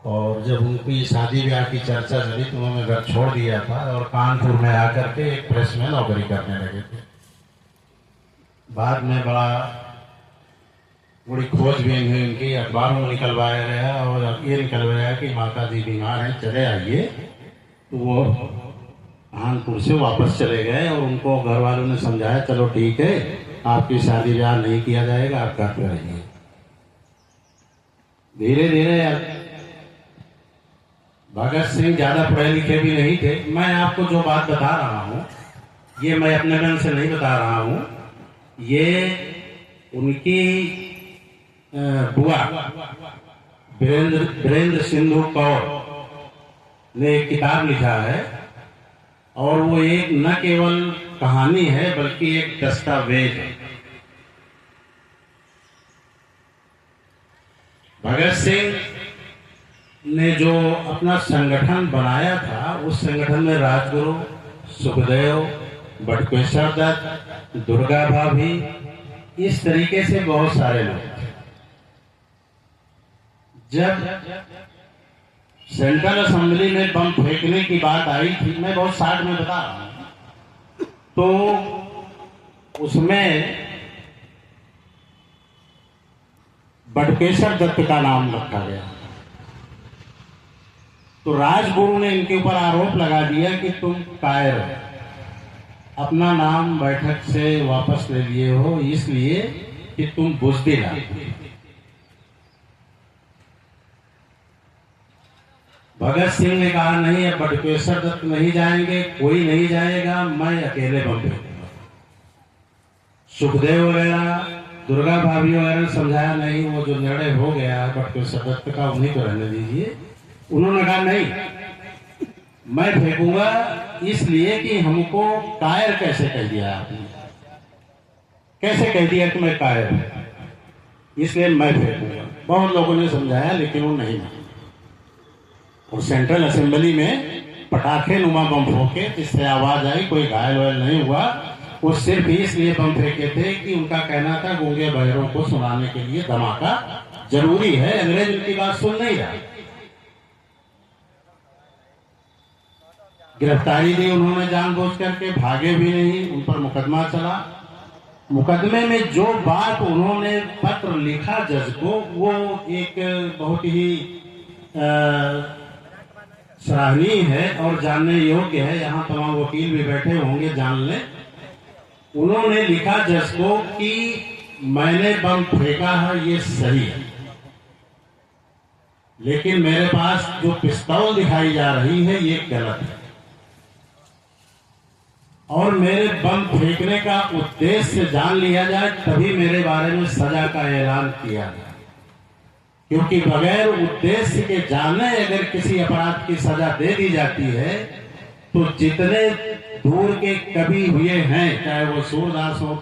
और जब उनकी शादी ब्याह की चर्चा चली तो उन्होंने घर छोड़ दिया था और कानपुर में आकर के एक प्रेस में नौकरी करने लगे थे। बाद में बड़ी खोजबीन हुई उनकी, अखबारों में निकलवाया गया और ये निकलवाया कि माता जी बीमार हैं, चले आइए। तो वो कानपुर से वापस चले गए और उनको घर वालों ने समझाया, चलो ठीक है, आपकी शादी ब्याह नहीं किया जाएगा, आप घर पे रहिए। धीरे धीरे भगत सिंह ज्यादा पढ़े लिखे भी नहीं थे। मैं आपको जो बात बता रहा हूँ ये मैं अपने मन से नहीं बता रहा हूँ, ये उनकी बुआ वीरेंद्र सिंधु कौर ने एक किताब लिखा है और वो एक न केवल कहानी है बल्कि एक दस्तावेज है। भगत सिंह ने जो अपना संगठन बनाया था उस संगठन में राजगुरु, सुखदेव, बटुकेश्वर दत्त, दुर्गा भाभी, इस तरीके से बहुत सारे लोग थे। जब सेंट्रल असेंबली में बम फेंकने की बात आई थी, मैं बहुत शार्ट में बता रहा हूं, तो उसमें बटुकेश्वर दत्त का नाम रखा गया। तो राजगुरु ने इनके ऊपर आरोप लगा दिया कि तुम कायर हो, अपना नाम बैठक से वापस ले लिए हो इसलिए कि तुम बुज़दिल हो। भगत सिंह ने कहा, नहीं, अब बटुकेश्वर दत्त नहीं जाएंगे, कोई नहीं जाएगा, मैं अकेले बम फेंकूंगा। सुखदेव वगैरह, दुर्गा भाभी वगैरह ने समझाया, नहीं, वो जो निर्णय हो गया बटुकेश्वर दत्त का उन्हीं को रहने दीजिए। उन्होंने कहा, नहीं, मैं फेंकूंगा इसलिए कि हमको कायर कैसे कह दिया आपने, कैसे कह दिया कि मैं कायर हूं, इसलिए मैं फेंकूंगा। बहुत लोगों ने समझाया लेकिन वो नहीं माना और सेंट्रल असेंबली में पटाखे नुमा बम फोके, जिससे आवाज आई, कोई घायल वायल नहीं हुआ। वो सिर्फ इसलिए बम फेंके थे कि उनका कहना था गूंगे बहरों को सुनाने के लिए धमाका जरूरी है, अंग्रेज उनकी बात सुन नहीं रहा। गिरफ्तारी दी उन्होंने जानबूझ करके, भागे भी नहीं, उन पर मुकदमा चला। मुकदमे में जो बात उन्होंने पत्र लिखा जज को, वो एक बहुत ही सराहनीय है और जानने योग्य है। यहाँ तमाम वकील भी बैठे होंगे, जान लें। उन्होंने लिखा जज को कि मैंने बम फेंका है, ये सही है, लेकिन मेरे पास जो पिस्तौल दिखाई जा रही है ये गलत है और मेरे बम फेंकने का उद्देश्य जान लिया जाए तभी मेरे बारे में सजा का ऐलान किया जाए, क्योंकि बगैर उद्देश्य के जाने अगर किसी अपराध की सजा दे दी जाती है तो जितने दूर के कभी हुए हैं, चाहे वो सूरदास हो,